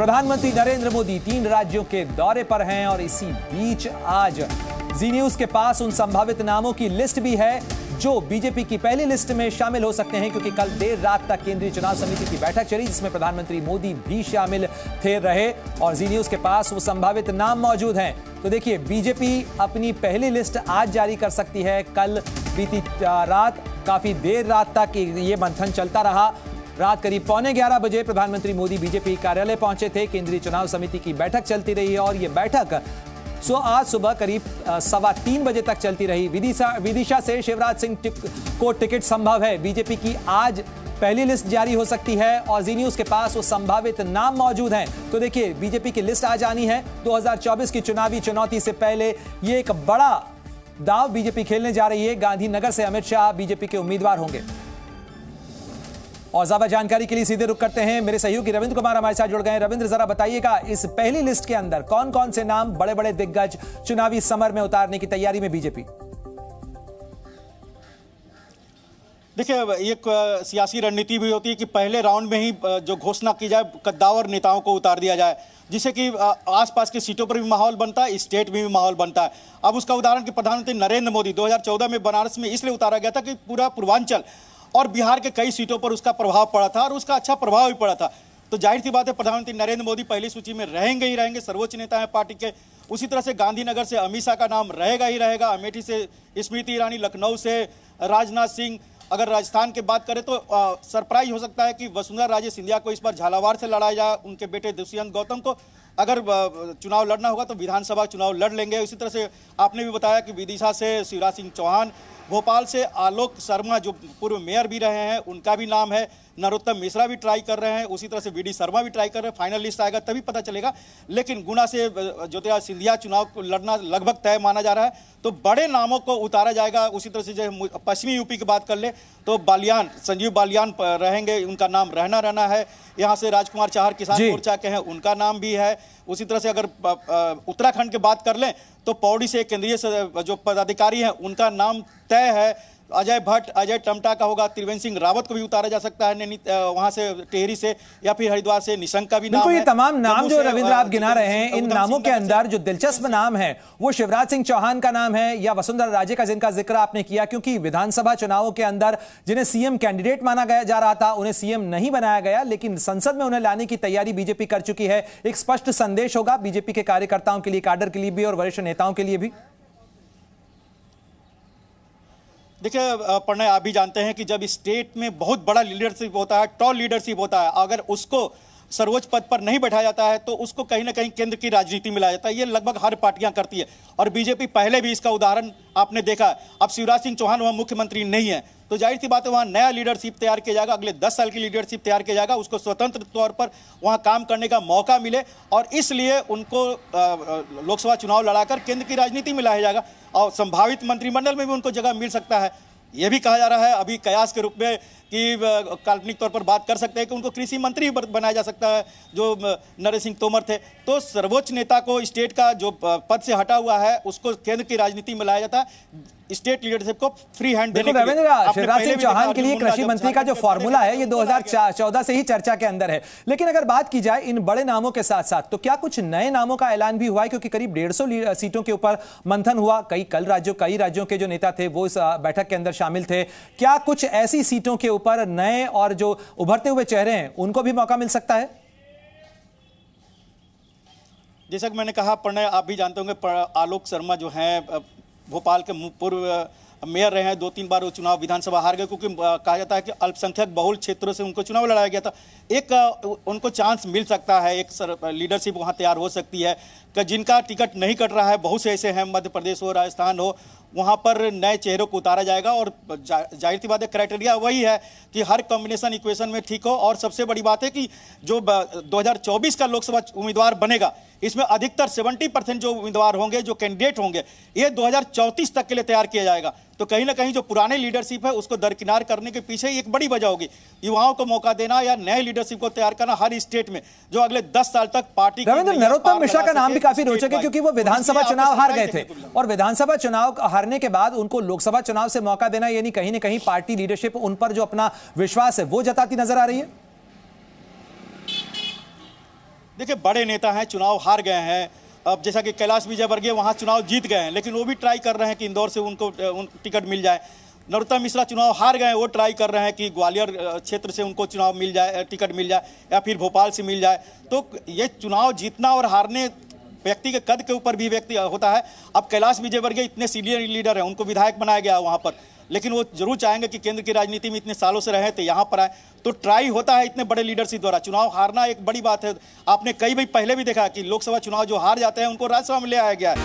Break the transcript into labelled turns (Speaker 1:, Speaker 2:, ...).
Speaker 1: प्रधानमंत्री नरेंद्र मोदी 3 राज्यों के दौरे पर हैं और इसी बीच आज जी न्यूज के पास उन संभावित नामों की लिस्ट भी है जो बीजेपी की पहली लिस्ट में शामिल हो सकते हैं, क्योंकि कल देर रात तक केंद्रीय चुनाव समिति की बैठक चली जिसमें प्रधानमंत्री मोदी भी शामिल थे रहे और जी न्यूज के पास वो संभावित नाम मौजूद हैं। तो देखिए, बीजेपी अपनी पहली लिस्ट आज जारी कर सकती है। कल बीती रात काफी देर रात तक ये मंथन चलता रहा। रात करीब 11:15 बजे प्रधानमंत्री मोदी बीजेपी कार्यालय पहुंचे थे। केंद्रीय चुनाव समिति की बैठक चलती रही और ये बैठक आज सुबह करीब 3:15 बजे तक चलती रही। विदिशा से शिवराज सिंह को टिकट संभव है। बीजेपी की आज पहली लिस्ट जारी हो सकती है और जी न्यूज के पास वो संभावित नाम मौजूद हैं। तो देखिए, बीजेपी की लिस्ट आज आनी है। 2024 की चुनावी चुनौती से पहले ये एक बड़ा दाव बीजेपी खेलने जा रही है। गांधीनगर से अमित शाह बीजेपी के उम्मीदवार होंगे। और ज्यादा जानकारी के लिए सीधे रुख करते हैं, मेरे सहयोगी रविंद्र कुमार हमारे साथ जुड़ गए हैं। रविंद्र, जरा बताइएगा, इस पहली लिस्ट के अंदर कौन कौन से नाम बड़े बड़े दिग्गज चुनावी समर में उतारने की तैयारी में बीजेपी?
Speaker 2: देखिए, एक सियासी रणनीति भी होती है कि पहले राउंड में ही जो घोषणा की जाए, कद्दावर नेताओं को उतार दिया जाए, जिससे कि आसपास की सीटों पर भी माहौल बनता है, स्टेट में भी माहौल बनता है। अब उसका उदाहरण कि प्रधानमंत्री नरेंद्र मोदी 2014 में बनारस में इसलिए उतारा गया था कि पूरा पूर्वांचल और बिहार के कई सीटों पर उसका प्रभाव पड़ा था और उसका अच्छा प्रभाव भी पड़ा था। तो जाहिर सी बात है, प्रधानमंत्री नरेंद्र मोदी पहली सूची में रहेंगे ही रहेंगे, सर्वोच्च नेता है पार्टी के। उसी तरह से गांधीनगर से अमित शाह का नाम रहेगा ही रहेगा, अमेठी से स्मृति ईरानी, लखनऊ से राजनाथ सिंह। अगर राजस्थान की बात करें तो सरप्राइज हो सकता है कि वसुंधरा राजे सिंधिया को इस बार झालावाड़ से लड़ाया जाए। उनके बेटे दुष्यंत गौतम को अगर चुनाव लड़ना होगा तो विधानसभा चुनाव लड़ लेंगे। इसी तरह से आपने भी बताया कि विदिशा से शिवराज सिंह चौहान, भोपाल से आलोक शर्मा जो पूर्व मेयर भी रहे हैं उनका भी नाम है, नरोत्तम मिश्रा भी ट्राई कर रहे हैं, उसी तरह से वीडी शर्मा भी ट्राई कर रहे हैं। फाइनल लिस्ट आएगा तभी पता चलेगा। लेकिन गुना से ज्योतिरादित्य सिंधिया चुनाव को लड़ना लगभग तय माना जा रहा है। तो बड़े नामों को उतारा जाएगा। उसी तरह से जो पश्चिमी यूपी की बात कर ले तो बालियान, संजीव बालियान रहेंगे, उनका नाम रहना है। यहाँ से राजकुमार चाहर किसान मोर्चा के हैं, उनका नाम भी है। उसी तरह से अगर उत्तराखंड की बात कर लें तो पौड़ी से केंद्रीय जो पदाधिकारी हैं उनका नाम तय है। अजय भट्ट, अजय टमटा का होगा। त्रिवेंद्र सिंह रावत को भी उतारा जा सकता है वहां से, टेहरी से या फिर हरिद्वार से निशंक का भी नाम है।
Speaker 1: ये तमाम नाम जो रविंद्र आप गिना रहे हैं, इन नामों के अंदर जो दिलचस्प नाम है वो शिवराज सिंह चौहान का नाम है या वसुंधरा राजे का, जिनका जिक्र आपने किया, क्योंकि विधानसभा चुनावों के अंदर जिन्हें सीएम कैंडिडेट माना जा रहा था उन्हें सीएम नहीं बनाया गया, लेकिन संसद में उन्हें लाने की तैयारी बीजेपी कर चुकी है। एक स्पष्ट संदेश होगा बीजेपी के कार्यकर्ताओं के लिए, कैडर के लिए भी और वरिष्ठ नेताओं के लिए भी।
Speaker 2: देखिए प्रणय, आप भी जानते हैं कि जब स्टेट में बहुत बड़ा लीडरशिप होता है, टॉल लीडरशिप होता है, अगर उसको सर्वोच्च पद पर नहीं बैठाया जाता है तो उसको कहीं ना कहीं केंद्र की राजनीति में लाया जाता है। ये लगभग हर पार्टियां करती है और बीजेपी पहले भी इसका उदाहरण आपने देखा। अब शिवराज सिंह चौहान वहां मुख्यमंत्री नहीं है तो जाहिर सी बात है वहां नया लीडरशिप तैयार किया जाएगा, अगले 10 साल की लीडरशिप तैयार किया जाएगा, उसको स्वतंत्र तौर पर वहां काम करने का मौका मिले और इसलिए उनको लोकसभा चुनाव लड़ाकर केंद्र की राजनीति में लाया जाएगा और संभावित मंत्रिमंडल में भी उनको जगह मिल सकता है। यह भी कहा जा रहा है अभी कयास के रूप में कि काल्पनिक तौर पर बात कर सकते हैं कि उनको कृषि मंत्री बनाया जा सकता है, जो नरेंद्र सिंह तोमर थे। तो सर्वोच्च नेता को स्टेट का जो पद से हटा हुआ है उसको केंद्र की राजनीति में लाया जाता है, स्टेट लीडरशिप को फ्री हैंड देने के लिए।
Speaker 1: शिवराज सिंह चौहान के लिए कृषि मंत्री का जो फॉर्मूला है ये 2014 से ही चर्चा के अंदर है। लेकिन अगर बात की जाए इन बड़े नामों के साथ साथ तो क्या कुछ नए नामों का ऐलान भी हुआ है? क्योंकि करीब 150 सीटों के ऊपर मंथन हुआ, कई राज्यों के जो नेता थे वो इस बैठक के अंदर शामिल थे। क्या कुछ ऐसी सीटों के ऊपर नए और जो उभरते हुए चेहरे हैं उनको भी मौका मिल सकता है?
Speaker 2: जैसा कि मैंने कहा प्रणय, आप भी जानते होंगे आलोक शर्मा जो हैं भोपाल के पूर्व मेयर रहे हैं, 2-3 बार वो चुनाव विधानसभा हार गए क्योंकि कहा जाता है कि अल्पसंख्यक बहुल क्षेत्रों से उनको चुनाव लड़ाया गया था। एक उनको चांस मिल सकता है, एक लीडरशिप वहाँ तैयार हो सकती है कि जिनका टिकट नहीं कट रहा है, बहुत से ऐसे हैं, मध्य प्रदेश हो, राजस्थान हो, वहाँ पर नए चेहरों को उतारा जाएगा। और जाहिर सी बात है क्राइटेरिया वही है कि हर कॉम्बिनेशन इक्वेशन में ठीक हो। और सबसे बड़ी बात है कि जो 2024 का लोकसभा उम्मीदवार बनेगा इसमें अधिकतर 70% जो उम्मीदवार होंगे, जो कैंडिडेट होंगे, ये 2034 तक के लिए तैयार किया जाएगा। तो कहीं ना कहीं जो पुराने लीडरशिप है उसको दरकिनार करने के पीछे एक बड़ी वजह होगी युवाओं को मौका देना या नए लीडरशिप को तैयार करना हर स्टेट में, जो अगले 10 साल तक पार्टी।
Speaker 1: रविंद्र, नरोत्तम मिश्रा का नाम भी काफी रोचक है क्योंकि वो विधानसभा चुनाव हार गए थे और विधानसभा चुनाव हारने के बाद उनको लोकसभा चुनाव से मौका देना, यानी कहीं ना कहीं पार्टी लीडरशिप उन पर जो अपना विश्वास है वो जताती नजर आ रही है।
Speaker 2: देखिए बड़े नेता हैं, चुनाव हार गए हैं। अब जैसा कि कैलाश विजयवर्गीय वहाँ चुनाव जीत गए हैं, लेकिन वो भी ट्राई कर रहे हैं कि इंदौर से उनको टिकट मिल जाए। नरोत्तम मिश्रा चुनाव हार गए हैं, वो ट्राई कर रहे हैं कि ग्वालियर क्षेत्र से उनको चुनाव मिल जाए, टिकट मिल जाए, या फिर भोपाल से मिल जाए। तो ये चुनाव जीतना और हारने व्यक्ति के कद के ऊपर भी व्यक्ति होता है। अब कैलाश विजयवर्गीय इतने सीनियर लीडर हैं, उनको विधायक बनाया गया है वहाँ पर, लेकिन वो जरूर चाहेंगे कि केंद्र की राजनीति में इतने सालों से रहे थे, यहाँ पर आए। तो ट्राई होता है इतने बड़े लीडरशिप द्वारा। चुनाव हारना एक बड़ी बात है। आपने कई बार पहले भी देखा कि लोकसभा चुनाव जो हार जाते हैं उनको राज्यसभा में ले आया गया है।